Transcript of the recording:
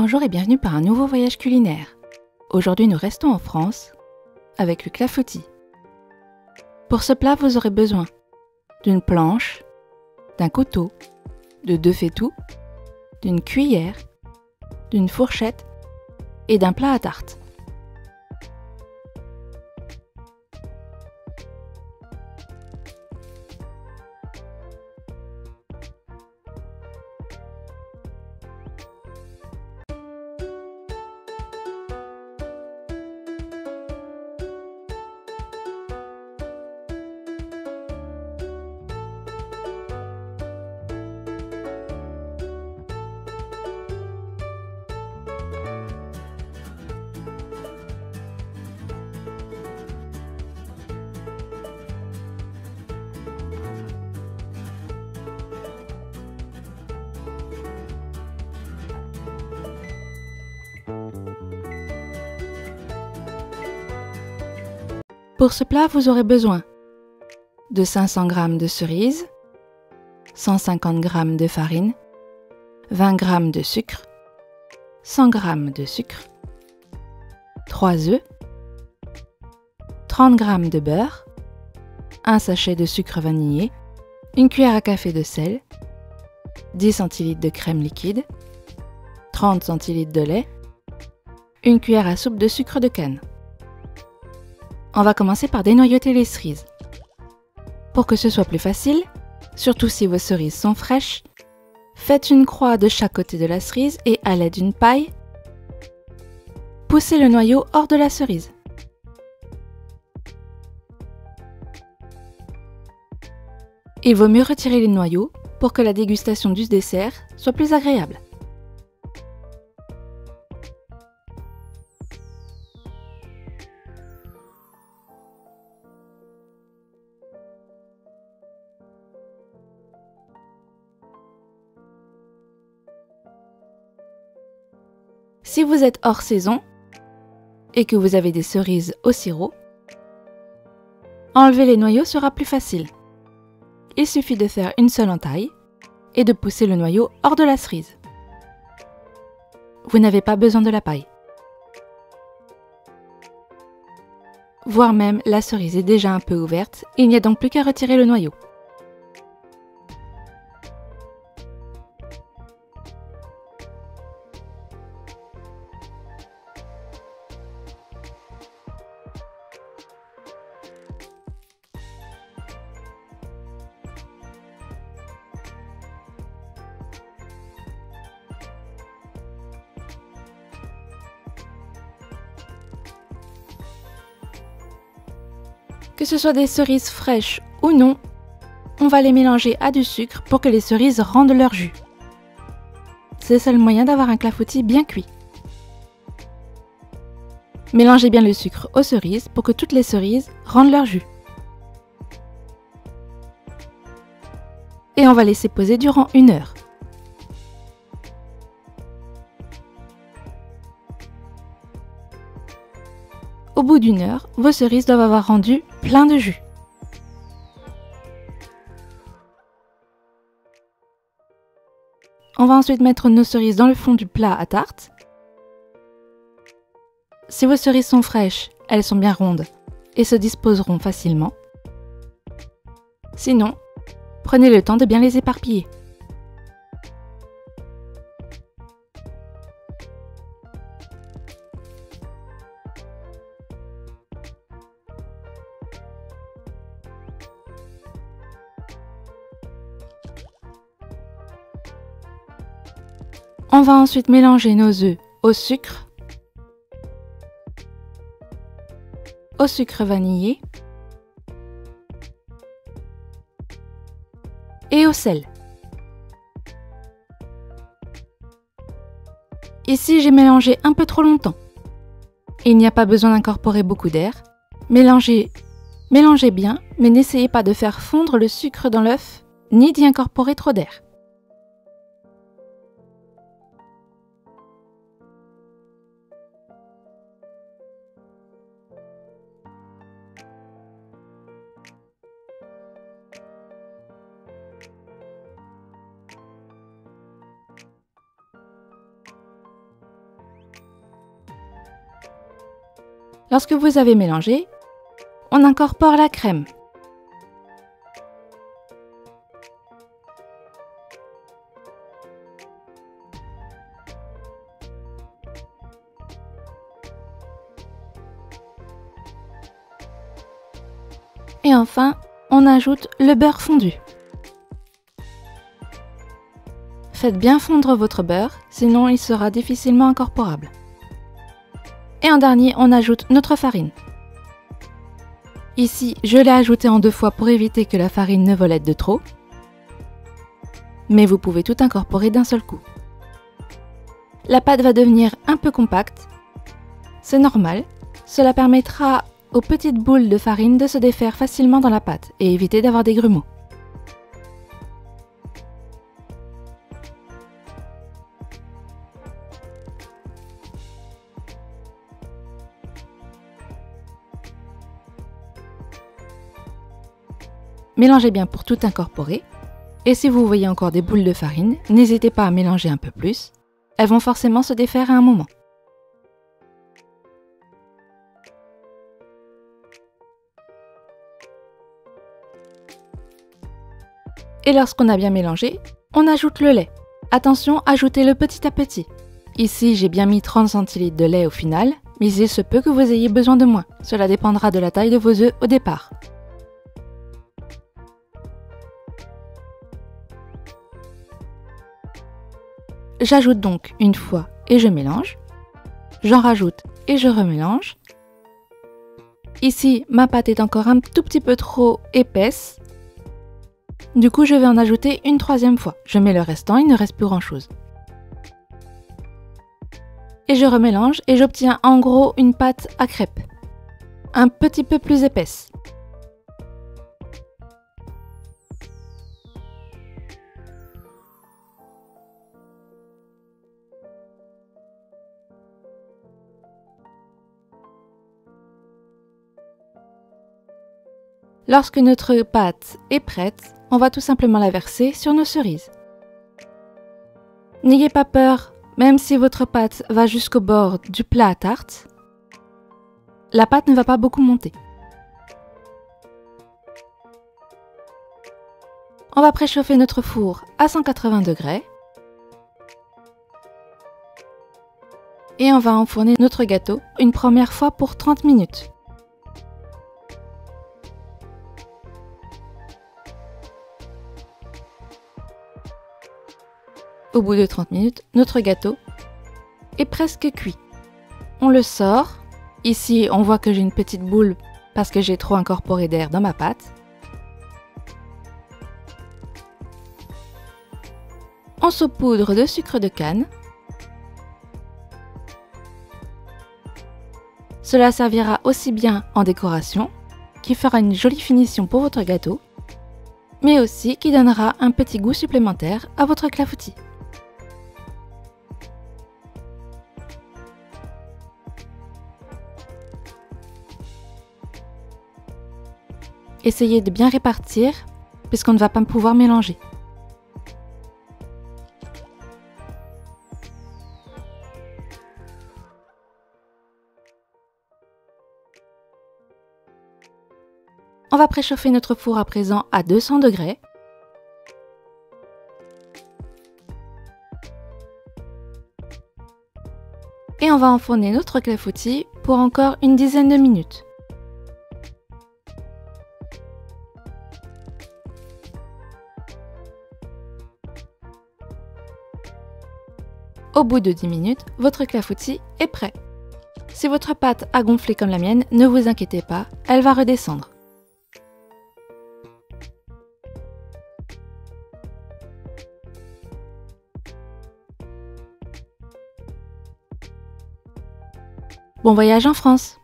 Bonjour et bienvenue par un nouveau voyage culinaire. Aujourd'hui nous restons en France avec le clafoutis. Pour ce plat vous aurez besoin d'une planche, d'un couteau, de 2 faitous, d'une cuillère, d'une fourchette et d'un plat à tarte. Pour ce plat, vous aurez besoin de 500 g de cerises, 150 g de farine, 20 g de sucre, 100 g de sucre, 3 œufs, 30 g de beurre, un sachet de sucre vanillé, une cuillère à café de sel, 10 cl de crème liquide, 30 cl de lait, une cuillère à soupe de sucre de canne. On va commencer par dénoyauter les cerises. Pour que ce soit plus facile, surtout si vos cerises sont fraîches, faites une croix de chaque côté de la cerise et à l'aide d'une paille, poussez le noyau hors de la cerise. Il vaut mieux retirer les noyaux pour que la dégustation du dessert soit plus agréable. Si vous êtes hors saison et que vous avez des cerises au sirop, enlever les noyaux sera plus facile. Il suffit de faire une seule entaille et de pousser le noyau hors de la cerise. Vous n'avez pas besoin de la paille. Voire même la cerise est déjà un peu ouverte, il n'y a donc plus qu'à retirer le noyau. Que ce soit des cerises fraîches ou non, on va les mélanger à du sucre pour que les cerises rendent leur jus. C'est le seul moyen d'avoir un clafoutis bien cuit. Mélangez bien le sucre aux cerises pour que toutes les cerises rendent leur jus. Et on va laisser poser durant 1 heure. Au bout d'1 heure, vos cerises doivent avoir rendu plein de jus. On va ensuite mettre nos cerises dans le fond du plat à tarte. Si vos cerises sont fraîches, elles sont bien rondes et se disposeront facilement. Sinon, prenez le temps de bien les éparpiller. On va ensuite mélanger nos œufs au sucre vanillé et au sel. Ici, j'ai mélangé un peu trop longtemps. Il n'y a pas besoin d'incorporer beaucoup d'air. Mélangez bien, mais n'essayez pas de faire fondre le sucre dans l'œuf, ni d'y incorporer trop d'air. Lorsque vous avez mélangé, on incorpore la crème. Et enfin, on ajoute le beurre fondu. Faites bien fondre votre beurre, sinon il sera difficilement incorporable. Et en dernier, on ajoute notre farine. Ici, je l'ai ajoutée en 2 fois pour éviter que la farine ne volette de trop. Mais vous pouvez tout incorporer d'un seul coup. La pâte va devenir un peu compacte. C'est normal. Cela permettra aux petites boules de farine de se défaire facilement dans la pâte et éviter d'avoir des grumeaux. Mélangez bien pour tout incorporer. Et si vous voyez encore des boules de farine, n'hésitez pas à mélanger un peu plus. Elles vont forcément se défaire à un moment. Et lorsqu'on a bien mélangé, on ajoute le lait. Attention, ajoutez-le petit à petit. Ici, j'ai bien mis 30 centilitres de lait au final, mais il se peut que vous ayez besoin de moins. Cela dépendra de la taille de vos œufs au départ. J'ajoute donc une fois et je mélange. J'en rajoute et je remélange. Ici, ma pâte est encore un tout petit peu trop épaisse. Du coup, je vais en ajouter une 3e fois. Je mets le restant, il ne reste plus grand-chose. Et je remélange et j'obtiens en gros une pâte à crêpes. Un petit peu plus épaisse. Lorsque notre pâte est prête, on va tout simplement la verser sur nos cerises. N'ayez pas peur, même si votre pâte va jusqu'au bord du plat à tarte, la pâte ne va pas beaucoup monter. On va préchauffer notre four à 180 degrés et on va enfourner notre gâteau une première fois pour 30 minutes. Au bout de 30 minutes, notre gâteau est presque cuit. On le sort. Ici, on voit que j'ai une petite boule parce que j'ai trop incorporé d'air dans ma pâte. On saupoudre de sucre de canne. Cela servira aussi bien en décoration, qui fera une jolie finition pour votre gâteau, mais aussi qui donnera un petit goût supplémentaire à votre clafoutis. Essayez de bien répartir, puisqu'on ne va pas pouvoir mélanger. On va préchauffer notre four à présent à 200 degrés. Et on va enfourner notre clafoutis pour encore une dizaine de minutes. Au bout de 10 minutes, votre clafoutis est prêt. Si votre pâte a gonflé comme la mienne, ne vous inquiétez pas, elle va redescendre. Bon voyage en France!